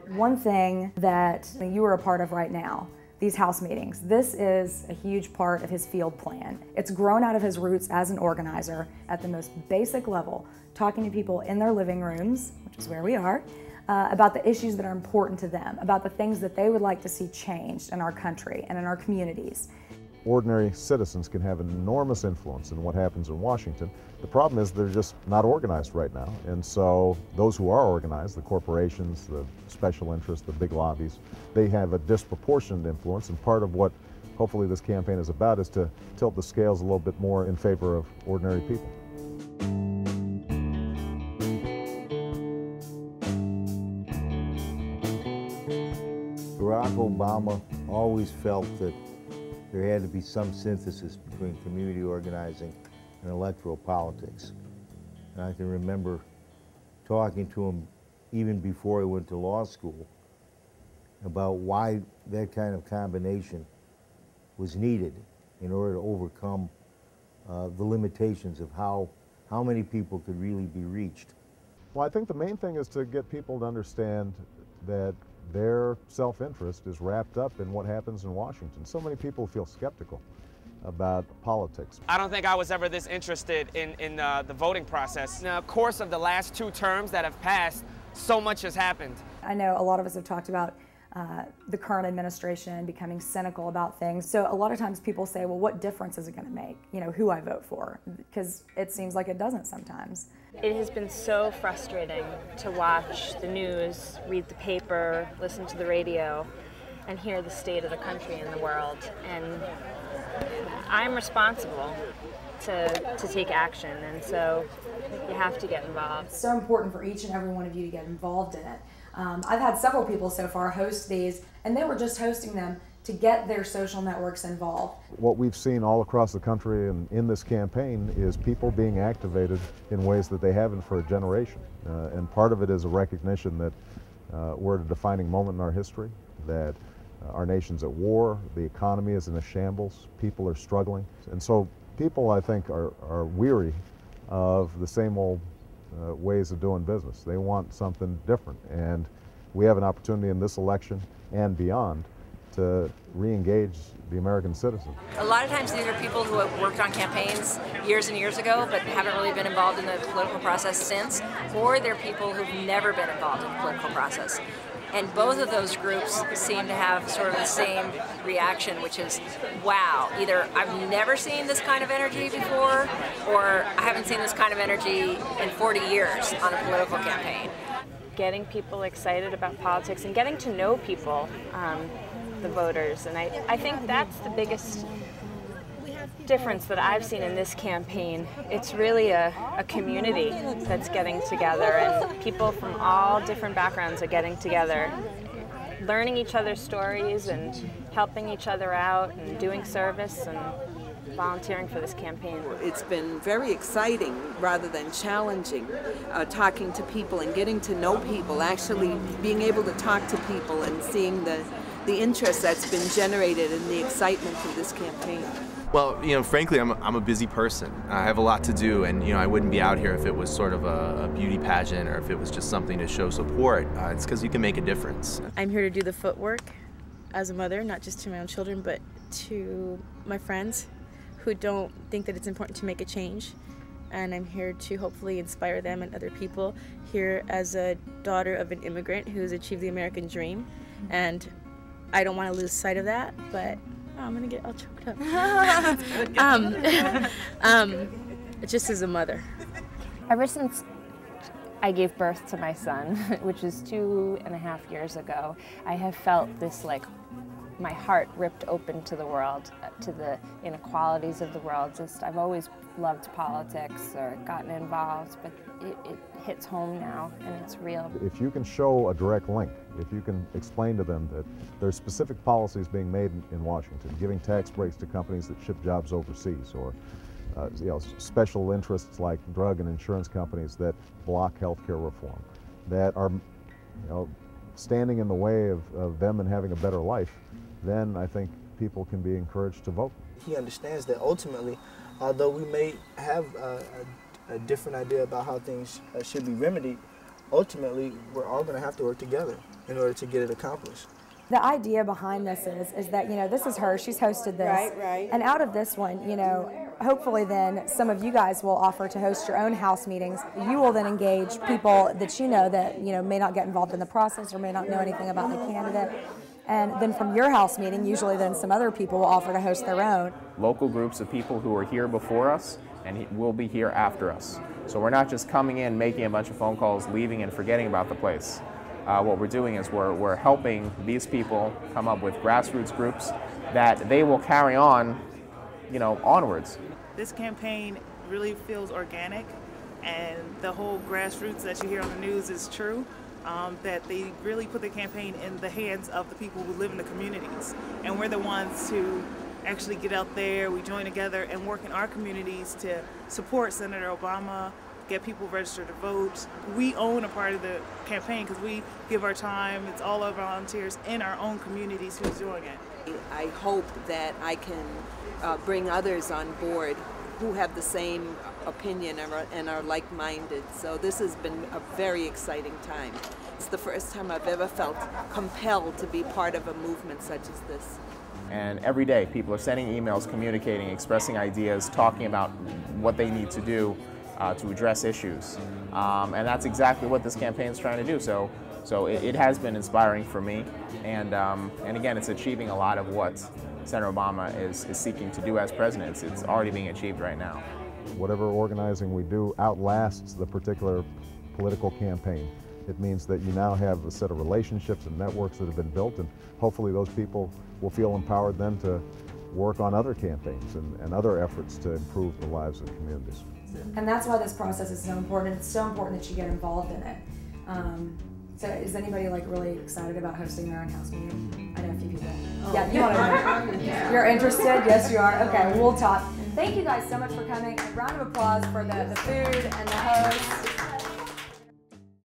One thing that you are a part of right now, these house meetings, this is a huge part of his field plan. It's grown out of his roots as an organizer at the most basic level, talking to people in their living rooms, which is where we are, about the issues that are important to them, about the things that they would like to see changed in our country and in our communities. Ordinary citizens can have an enormous influence in what happens in Washington. The problem is they're just not organized right now. And so those who are organized, the corporations, the special interests, the big lobbies, they have a disproportionate influence. And part of what hopefully this campaign is about is to tilt the scales a little bit more in favor of ordinary people. Barack Obama always felt that there had to be some synthesis between community organizing and electoral politics. And I can remember talking to him even before he went to law school about why that kind of combination was needed in order to overcome the limitations of how many people could really be reached. Well, I think the main thing is to get people to understand that their self-interest is wrapped up in what happens in Washington. So many people feel skeptical about politics. I don't think I was ever this interested in the voting process. In the course of the last 2 terms that have passed, so much has happened. I know a lot of us have talked about the current administration becoming cynical about things. So a lot of times people say, well, what difference is it going to make, who I vote for? Because it seems like it doesn't sometimes. It has been so frustrating to watch the news, read the paper, listen to the radio, and hear the state of the country and the world. And I'm responsible to take action, and so you have to get involved. It's so important for each and every one of you to get involved in it. I've had several people so far host these, and they were just hosting them to get their social networks involved. What we've seen all across the country and in this campaign is people being activated in ways that they haven't for a generation. And part of it is a recognition that we're at a defining moment in our history, that our nation's at war, the economy is in a shambles, people are struggling. And so people, I think, are weary of the same old ways of doing business. They want something different. And we have an opportunity in this election and beyond to re-engage the American citizen. A lot of times these are people who have worked on campaigns years and years ago but haven't really been involved in the political process since, or they're people who've never been involved in the political process. And both of those groups seem to have sort of the same reaction, which is, wow, either I've never seen this kind of energy before, or I haven't seen this kind of energy in 40 years on a political campaign. Getting people excited about politics and getting to know people, the voters, and I think that's the biggest difference that I've seen in this campaign. It's really a community that's getting together, and people from all different backgrounds are getting together, learning each other's stories and helping each other out and doing service and volunteering for this campaign. It's been very exciting rather than challenging, talking to people and getting to know people, actually being able to talk to people and seeing the interest that's been generated and the excitement of this campaign. Well, frankly, I'm a busy person. I have a lot to do, and I wouldn't be out here if it was sort of a beauty pageant or if it was just something to show support. It's because you can make a difference. I'm here to do the footwork as a mother, not just to my own children, but to my friends who don't think that it's important to make a change. And I'm here to hopefully inspire them and other people, here as a daughter of an immigrant who has achieved the American dream. And I don't want to lose sight of that, but I'm gonna get all choked up. Just as a mother. Ever since I gave birth to my son, which is 2.5 years ago, I have felt this, my heart ripped open to the world, to the inequalities of the world. I've always loved politics or gotten involved, but it hits home now and it's real. If you can show a direct link, if you can explain to them that there's specific policies being made in Washington, giving tax breaks to companies that ship jobs overseas, or special interests like drug and insurance companies that block healthcare reform, that are standing in the way of them and having a better life, then I think people can be encouraged to vote. He understands that ultimately, although we may have a different idea about how things should be remedied, ultimately we're all going to have to work together in order to get it accomplished. The idea behind this is that, you know, this is her, she's hosted this. Right. And out of this one, you know, hopefully then some of you guys will offer to host your own house meetings. You will then engage people that you know that, you know, may not get involved in the process or may not know anything about the candidate. And then from your house meeting, usually then some other people will offer to host their own. Local groups of people who are here before us and will be here after us. So we're not just coming in, making a bunch of phone calls, leaving and forgetting about the place. What we're doing is we're helping these people come up with grassroots groups that they will carry on, you know, onwards. This campaign really feels organic, and the whole grassroots that you hear on the news is true. That they really put the campaign in the hands of the people who live in the communities, and we're the ones who actually get out there, we join together and work in our communities to support Senator Obama, get people registered to vote. We own a part of the campaign because we give our time. It's all our volunteers in our own communities who's doing it. I hope that I can bring others on board who have the same opinion and are like-minded. So this has been a very exciting time. It's the first time I've ever felt compelled to be part of a movement such as this. And every day people are sending emails, communicating, expressing ideas, talking about what they need to do to address issues. And that's exactly what this campaign is trying to do. So it has been inspiring for me. And again, it's achieving a lot of what Senator Obama is seeking to do as president. It's already being achieved right now. Whatever organizing we do outlasts the particular political campaign. It means that you now have a set of relationships and networks that have been built, and hopefully those people will feel empowered then to work on other campaigns and other efforts to improve the lives of communities. And that's why this process is so important. It's so important that you get involved in it. So is anybody like really excited about hosting their own house meeting? I know a few people. Yeah, you want to. You're interested? Yes, you are. Okay, we'll talk. Thank you guys so much for coming. A round of applause for the food and the host.